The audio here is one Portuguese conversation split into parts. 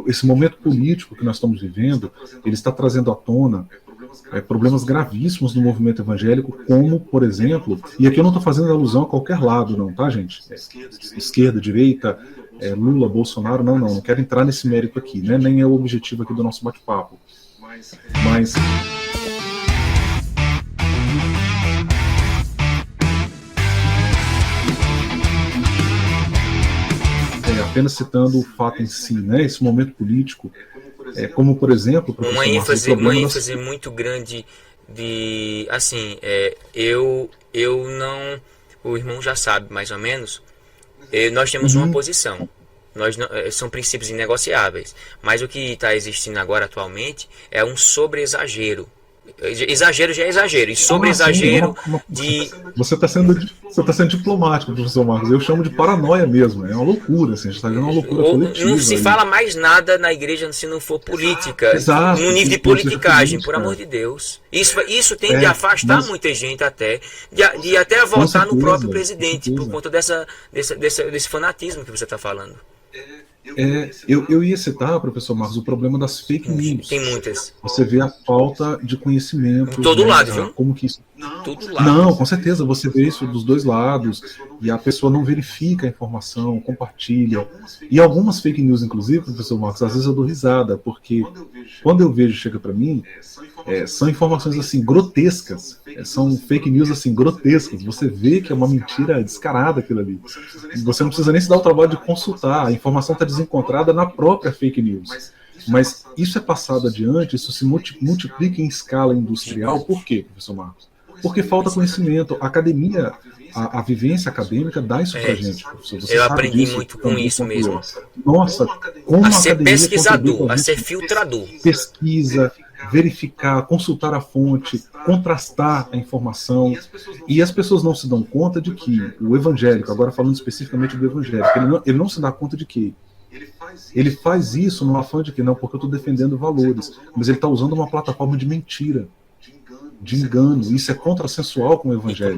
esse momento político que nós estamos vivendo, ele está trazendo à tona problemas gravíssimos no movimento evangélico, como, por exemplo, e aqui eu não estou fazendo alusão a qualquer lado, não, tá, gente? Esquerda, direita, Lula, Bolsonaro, não quero entrar nesse mérito aqui, né? Nem é o objetivo aqui do nosso bate-papo. Mas apenas citando o fato em si, né? Esse momento político, como, por exemplo, uma ênfase muito grande de, assim, eu não, o irmão já sabe mais ou menos, nós temos uma posição, são princípios inegociáveis, mas o que está existindo agora atualmente é um sobre-exagero. Exagero já é exagero, e sobre exagero de... Você está sendo diplomático, professor Marcos. Eu chamo de paranoia mesmo. É uma loucura, assim, a gente está vendo uma loucura coletiva. Não se fala mais nada na igreja se não for política. Exato, no nível de politicagem, por amor de Deus. Isso tem de afastar muita gente até, de até votar no próprio presidente, por conta desse fanatismo que você está falando. Eu ia citar, professor Marcos, o problema das fake news. Tem muitas. Você vê a falta de conhecimento. Em todo lado, viu? Como que isso... Todo lado. Não, com certeza, você vê isso dos dois lados, e a pessoa não verifica a informação, compartilha. E algumas fake news, inclusive, professor Marcos, às vezes eu dou risada, porque quando eu vejo, chega para mim, são informações assim, grotescas. São fake news assim, grotescas. Você vê que é uma mentira descarada aquilo ali. Você não precisa nem se dar o trabalho de consultar, a informação está desencontrada na própria fake news. Mas isso é passado adiante, isso se multiplica em escala industrial. Por quê, professor Marcos? Porque falta conhecimento. A academia, a vivência acadêmica dá isso pra gente, professor. Eu aprendi muito com isso mesmo. Nossa, como a ser pesquisador, a ser filtrador. Pesquisa, verificar, consultar a fonte, contrastar a informação. E as pessoas não se dão conta de que o evangélico, agora falando especificamente do evangélico, ele não se dá conta de que ele faz isso no afã de que não, porque eu estou defendendo valores, mas ele está usando uma plataforma de mentira, de engano. Isso é contrassensual com o evangelho.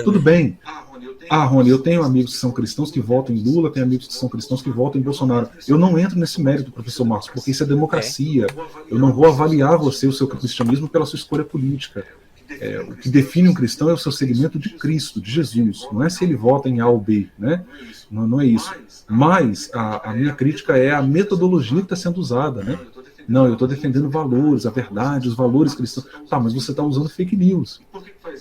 Tudo bem. Rony, eu tenho amigos que são cristãos que votam em Lula, tenho amigos que são cristãos que votam em Bolsonaro. Eu não entro nesse mérito, professor Marcos, porque isso é democracia. Eu não vou avaliar você, o seu cristianismo, pela sua escolha política. O que define um cristão é o seu segmento de Cristo, de Jesus. Não é se ele vota em A ou B, né? Não é isso. Mas a minha crítica é a metodologia que está sendo usada, né? Não, eu estou defendendo valores, a verdade, os valores cristãos. Tá, mas você está usando fake news.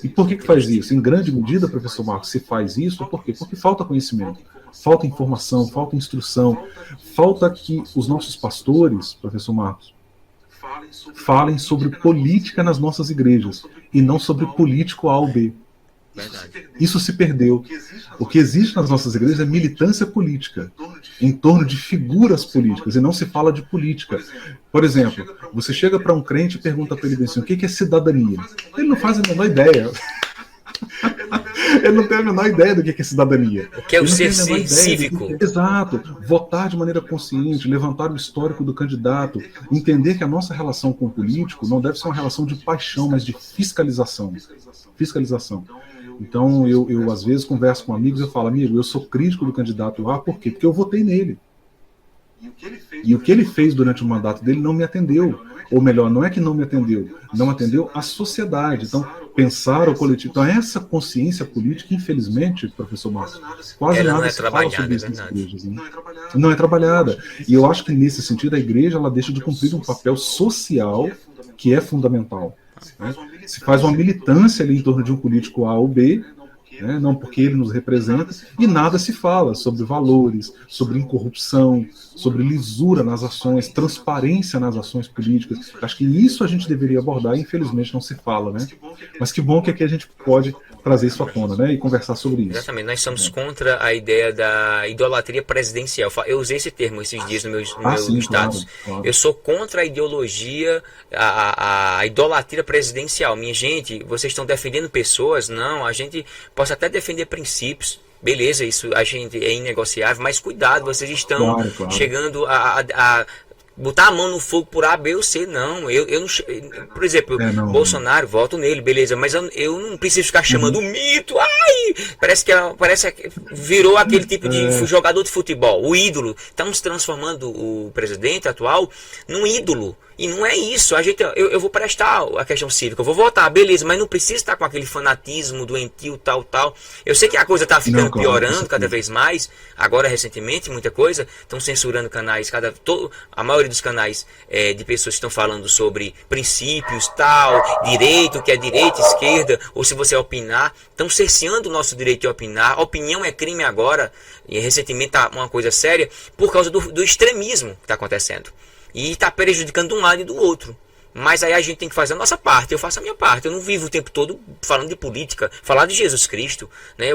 E por que faz isso? Em grande medida, professor Marcos, se faz isso, por quê? Porque falta conhecimento, falta informação, falta instrução, falta que os nossos pastores, professor Marcos, falem sobre política nas nossas igrejas e não sobre político A ou B. Isso se perdeu. O que existe nas nossas igrejas é militância política em torno de figuras políticas, e não se fala de política. Por exemplo, você chega para um crente e pergunta para ele assim, o que é cidadania? Ele não faz a menor ideia. Ele não tem a menor ideia do que é cidadania. O que é o ser cívico. Exato. Votar de maneira consciente, levantar o histórico do candidato, entender que a nossa relação com o político não deve ser uma relação de paixão, mas de fiscalização. Fiscalização. Então, eu às vezes converso com amigos e eu falo, amigo, eu sou crítico do candidato A, por quê? Porque eu votei nele. E o que ele fez durante o mandato dele não me atendeu. Ou melhor, não é que não me atendeu, não atendeu a sociedade. Então, pensar o coletivo. Então, essa consciência política, infelizmente, professor Marcos, quase nada se fala sobre isso nas igrejas. Né? Não é trabalhada. E eu acho que, nesse sentido, a igreja ela deixa de cumprir um papel social que é fundamental. Né? Se faz uma militância ali em torno de um político A ou B, né? Não porque ele nos representa, e nada se fala sobre valores, sobre incorrupção, sobre lisura nas ações, transparência nas ações políticas. Acho que isso a gente deveria abordar e infelizmente não se fala, né? Mas que bom que aqui a gente pode trazer isso à tona, né? E conversar sobre isso. Exatamente, nós somos contra a ideia da idolatria presidencial. Eu usei esse termo esses dias no meu status. Claro. Eu sou contra a ideologia, a idolatria presidencial. Minha gente, vocês estão defendendo pessoas? Não, a gente pode até defender princípios. Beleza, isso a gente é inegociável, mas cuidado, vocês estão chegando a botar a mão no fogo por A, B ou C, não. Eu não. Por exemplo, Não. Bolsonaro, voto nele, beleza, mas eu não preciso ficar chamando o mito. Ai! Parece que virou aquele tipo de jogador de futebol, o ídolo. Estamos transformando o presidente atual num ídolo. E não é isso. Eu vou prestar a questão cívica, eu vou votar, beleza, mas não precisa estar com aquele fanatismo doentio, tal. Eu sei que a coisa está ficando piorando cada vez mais. Agora, recentemente, muita coisa. Estão censurando canais, a maioria dos canais de pessoas que estão falando sobre princípios, tal, direito, o que é direita, esquerda, ou se você opinar. Estão cerceando o nosso direito de opinar. Opinião é crime agora. E recentemente está uma coisa séria por causa do extremismo que está acontecendo. E está prejudicando um lado e do outro. Mas aí a gente tem que fazer a nossa parte. Eu faço a minha parte. Eu não vivo o tempo todo falando de política. Falar de Jesus Cristo. Né?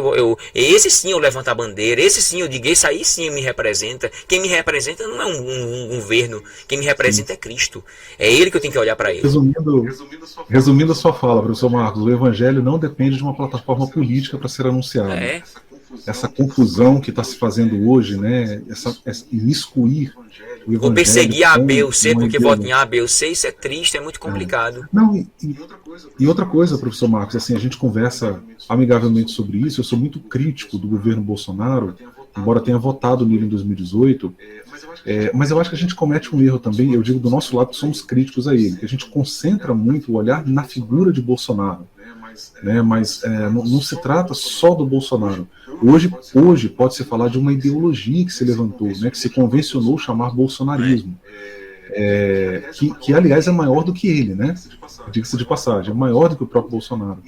Esse sim eu levanto a bandeira. Esse sim eu digo. Esse aí sim me representa. Quem me representa não é um governo. Quem me representa é Cristo. É Ele que eu tenho que olhar para Ele. Resumindo a sua fala, professor Marcos, o Evangelho não depende de uma plataforma política para ser anunciado. Essa confusão que está se fazendo hoje, né? Essa imiscuir o Evangelho. Ou perseguir A, B ou C, porque vota em A, B ou C, isso é triste, é muito complicado. Não, e outra coisa, professor Marcos, assim, a gente conversa amigavelmente sobre isso. Eu sou muito crítico do governo Bolsonaro, embora tenha votado nele em 2018, mas eu acho que a gente comete um erro também. Eu digo do nosso lado que somos críticos a ele, que a gente concentra muito o olhar na figura de Bolsonaro. Mas não se trata só do Bolsonaro. Hoje pode-se falar de uma ideologia que se levantou, né, que se convencionou chamar bolsonarismo, que aliás é maior do que ele, né? Diga-se de passagem, é maior do que o próprio Bolsonaro.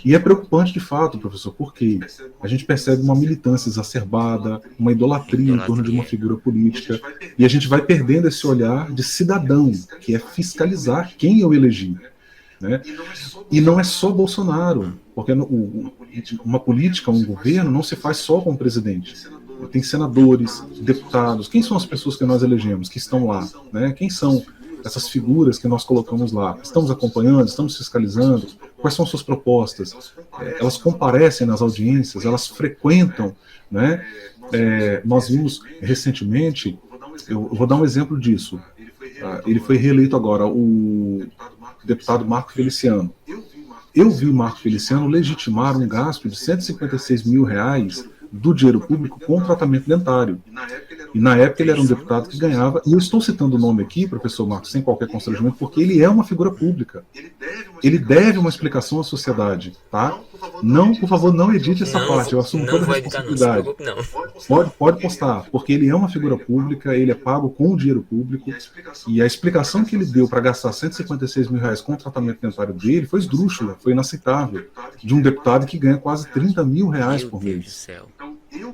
E é preocupante de fato, professor, porque a gente percebe uma militância exacerbada, uma idolatria em torno de uma figura política, e a gente vai perdendo esse olhar de cidadão, que é fiscalizar quem eu elegi. Né? E não é só Bolsonaro, porque uma política, um governo não se faz só com o presidente. Tem senadores, deputados. Quem são as pessoas que nós elegemos, que estão lá? Né? Quem são essas figuras que nós colocamos lá? Estamos acompanhando, estamos fiscalizando? Quais são suas propostas? Elas comparecem nas audiências, elas frequentam. Né? Nós vimos recentemente, eu vou dar um exemplo disso. Ele foi reeleito agora, o deputado Marco Feliciano. Eu vi o Marco Feliciano legitimar um gasto de R$156 mil do dinheiro público com tratamento dentário. E na época ele era um deputado que ganhava, e eu estou citando o nome aqui, professor Marcos, sem qualquer constrangimento, porque ele é uma figura pública. Ele deve uma explicação à sociedade, tá? Não, por favor, não edite essa parte, eu assumo toda a responsabilidade. Pode postar, porque ele é uma figura pública, ele é pago com o dinheiro público, e a explicação que ele deu para gastar R$156 mil com o tratamento dentário dele foi esdrúxula, foi inaceitável, de um deputado que ganha quase R$30 mil por mês.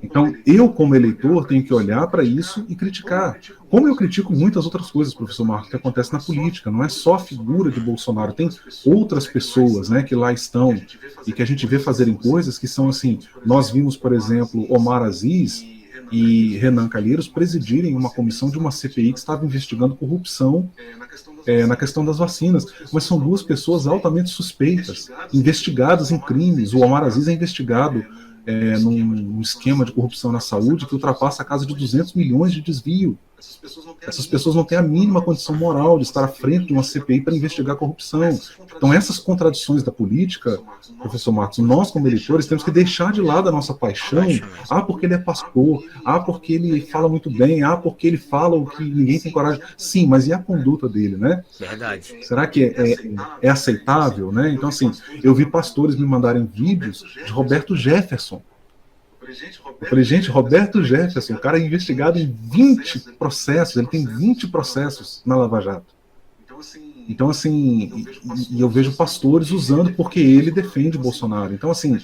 Então, eu, como eleitor, tenho que olhar para isso e criticar. Como eu critico muitas outras coisas, professor Marcos, que acontecem na política. Não é só a figura de Bolsonaro, tem outras pessoas, né, que lá estão e que a gente vê fazerem coisas que são assim. Nós vimos, por exemplo, Omar Aziz e Renan Calheiros presidirem uma comissão de uma CPI que estava investigando corrupção na questão das vacinas, mas são duas pessoas altamente suspeitas, investigadas em crimes. O Omar Aziz é investigado num esquema de corrupção na saúde que ultrapassa a casa de 200 milhões de desvio. Essas pessoas não têm a mínima condição moral de estar à frente de uma CPI para investigar a corrupção. Então essas contradições da política, professor Marcos, nós como eleitores temos que deixar de lado a nossa paixão. Porque ele é pastor, porque ele fala muito bem, porque ele fala o que ninguém tem coragem. Sim, mas e a conduta dele, né? Verdade. Será que é aceitável, né? Então assim, eu vi pastores me mandarem vídeos de Roberto Jefferson. Eu falei, gente, Roberto Jefferson, o cara é investigado em 20 processos, ele tem 20 processos na Lava Jato. Então, assim, e eu vejo pastores usando porque ele defende Bolsonaro. Então, assim,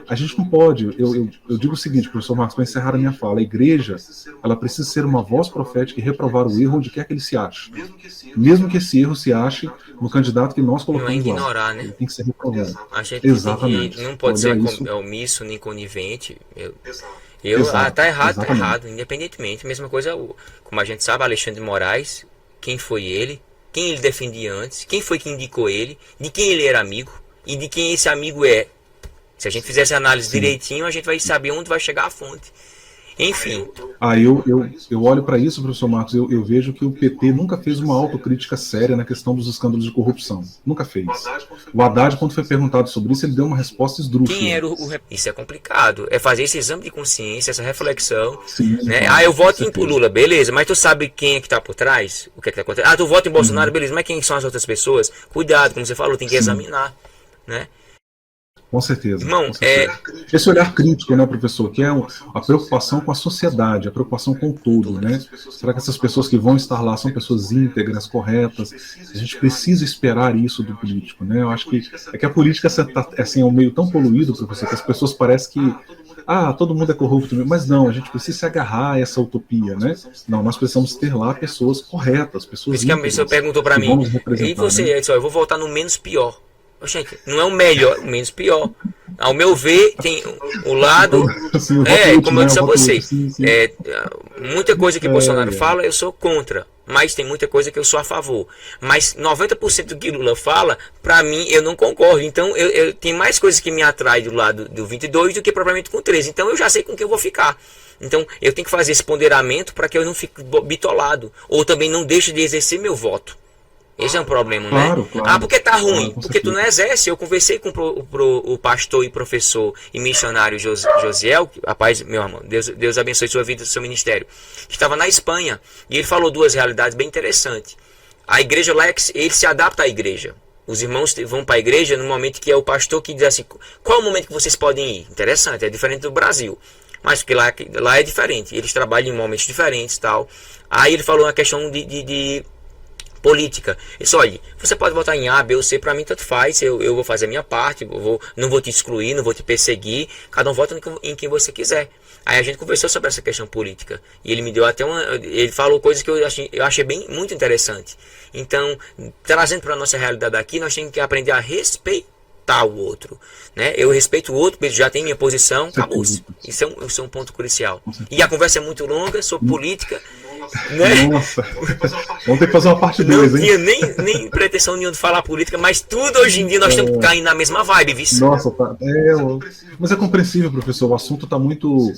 a gente não pode. Eu digo o seguinte, professor Marcos, para encerrar a minha fala: a igreja, ela precisa ser uma voz profética e reprovar o erro onde quer que ele se ache. Mesmo que esse erro se ache no candidato que nós colocamos lá. Não é ignorar, né? Ele tem que ser reprovado. A gente Exatamente. Não pode ser omisso nem conivente. Tá errado, exatamente. Tá errado, independentemente. Mesma coisa, como a gente sabe, Alexandre de Moraes, quem foi ele, quem ele defendia antes, quem foi que indicou ele, de quem ele era amigo e de quem esse amigo é. Se a gente fizesse a análise direitinho, a gente vai saber onde vai chegar a fonte. Enfim. Eu olho para isso, professor Marcos, eu vejo que o PT nunca fez uma autocrítica séria na questão dos escândalos de corrupção. Nunca fez. O Haddad, quando foi perguntado sobre isso, ele deu uma resposta esdrúxula. Quem era Isso é complicado. É fazer esse exame de consciência, essa reflexão. Sim, né? Eu voto em Lula, beleza, mas tu sabe quem é que tá por trás? O que é que tá acontecendo? Tu vota em Bolsonaro, beleza, mas quem são as outras pessoas? Cuidado, como você falou, tem que examinar, né? Com certeza. Irmão, com certeza. Esse olhar crítico, né, professor, que é a preocupação com a sociedade, a preocupação com o todo, né? Será que essas pessoas que vão estar lá são pessoas íntegras, corretas? A gente precisa esperar isso do político, né? Eu acho que a política assim, é um meio tão poluído, professor, que as pessoas parecem que todo mundo é corrupto, mas não, a gente precisa se agarrar a essa utopia, né? Não, nós precisamos ter lá pessoas corretas, pessoas íntegras. Por isso que a pessoa perguntou para mim, e você, né? Eu vou votar no menos pior. Gente, não é o melhor, o menos pior. Ao meu ver, tem o lado. Como eu disse a vocês, muita coisa que Bolsonaro fala, eu sou contra. Mas tem muita coisa que eu sou a favor. Mas 90% do que Lula fala, pra mim, eu não concordo. Então, eu tenho mais coisas que me atraem do lado do 22 do que propriamente com 13. Então, eu já sei com quem eu vou ficar. Então, eu tenho que fazer esse ponderamento para que eu não fique bitolado. Ou também não deixe de exercer meu voto. Esse é um problema, claro, né? Claro, porque tá ruim. Porque tu não exerce. Eu conversei com o pastor e professor e missionário Josiel, rapaz, meu irmão, Deus abençoe sua vida e seu ministério, que estava na Espanha. E ele falou duas realidades bem interessantes. A igreja lá, ele se adapta à igreja. Os irmãos vão para a igreja no momento que é o pastor que diz assim, qual é o momento que vocês podem ir? Interessante, é diferente do Brasil. Mas porque lá é diferente. Eles trabalham em momentos diferentes e tal. Aí ele falou na questão de política. Isso, olha, você pode votar em A, B ou C, pra mim tanto faz, eu vou fazer a minha parte, não vou te excluir, não vou te perseguir, cada um vota em quem você quiser. Aí a gente conversou sobre essa questão política, e ele me deu até ele falou coisas que eu achei muito interessante. Então, trazendo para a nossa realidade aqui, nós temos que aprender a respeitar o outro, né? Eu respeito o outro, ele já tem minha posição, acabou. Isso é um ponto crucial. E a conversa é muito longa sobre política, né? Nossa, vamos ter que fazer uma parte 2, hein? Não tinha nem pretensão nenhuma de falar política, mas tudo hoje em dia nós estamos caindo na mesma vibe, viu? Nossa, mas é compreensível, professor, o assunto está muito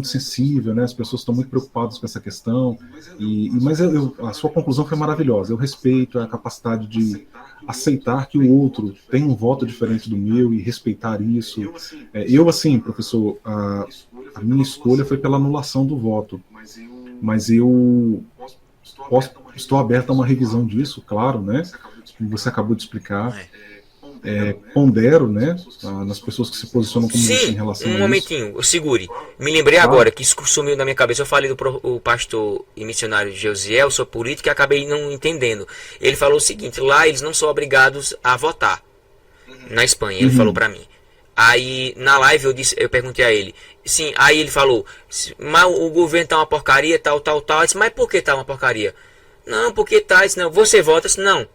sensível, né? As pessoas estão muito preocupadas com essa questão, mas a sua conclusão foi maravilhosa. Eu respeito a capacidade de aceitar que o outro tem um voto diferente do meu e respeitar isso. Eu, assim, professor, a minha escolha foi pela anulação do voto, mas eu estou aberto a uma revisão disso, claro, né? Como você acabou de explicar. Pondero, né? Nas pessoas que se posicionam como em relação a isso. Um momentinho, segure. Me lembrei agora que isso sumiu na minha cabeça. Eu falei do pastor e missionário Josiel sobre política e acabei não entendendo. Ele falou o seguinte: lá eles não são obrigados a votar. Na Espanha, ele falou pra mim. Aí na live eu perguntei a ele, sim, aí ele falou, mas o governo tá uma porcaria, tal. Eu disse, mas por que tá uma porcaria? Não, porque tá, disse, não, você vota, disse, não.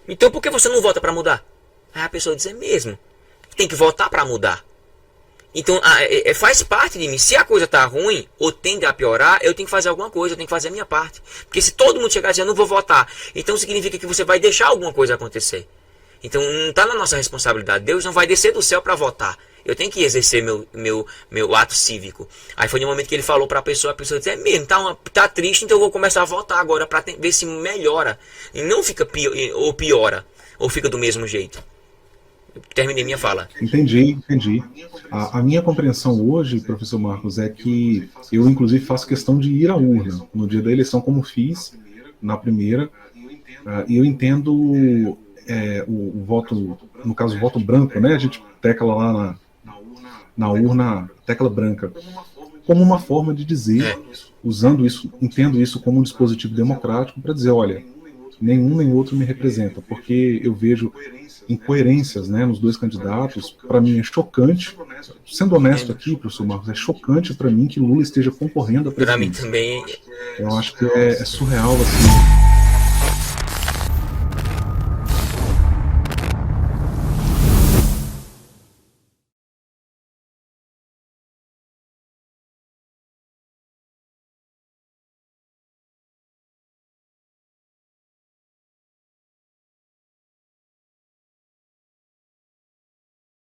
Então por que você não vota para mudar? Aí a pessoa diz, mesmo, tem que votar para mudar. Então faz parte de mim, se a coisa tá ruim ou tende a piorar, eu tenho que fazer alguma coisa, eu tenho que fazer a minha parte. Porque se todo mundo chegar e dizer, eu não vou votar, então significa que você vai deixar alguma coisa acontecer. Então não está na nossa responsabilidade. Deus não vai descer do céu para votar. Eu tenho que exercer meu ato cívico. Aí foi no momento que ele falou para a pessoa disse, mesmo, tá triste, então eu vou começar a votar agora para ver se melhora. E não fica ou piora, ou fica do mesmo jeito. Eu terminei minha fala. Entendi. A minha compreensão hoje, professor Marcos, é que eu inclusive faço questão de ir à urna no dia da eleição, como fiz na primeira. E eu entendo... o voto, no caso o voto branco, né? A gente tecla lá na urna, tecla branca, como uma forma de dizer, usando isso, entendo isso como um dispositivo democrático para dizer, olha, nenhum nem outro me representa, porque eu vejo incoerências, né, nos dois candidatos. Para mim é chocante, sendo honesto aqui, professor Marcos, é chocante para mim que Lula esteja concorrendo a presidente. Para mim também. Eu acho que é surreal, assim.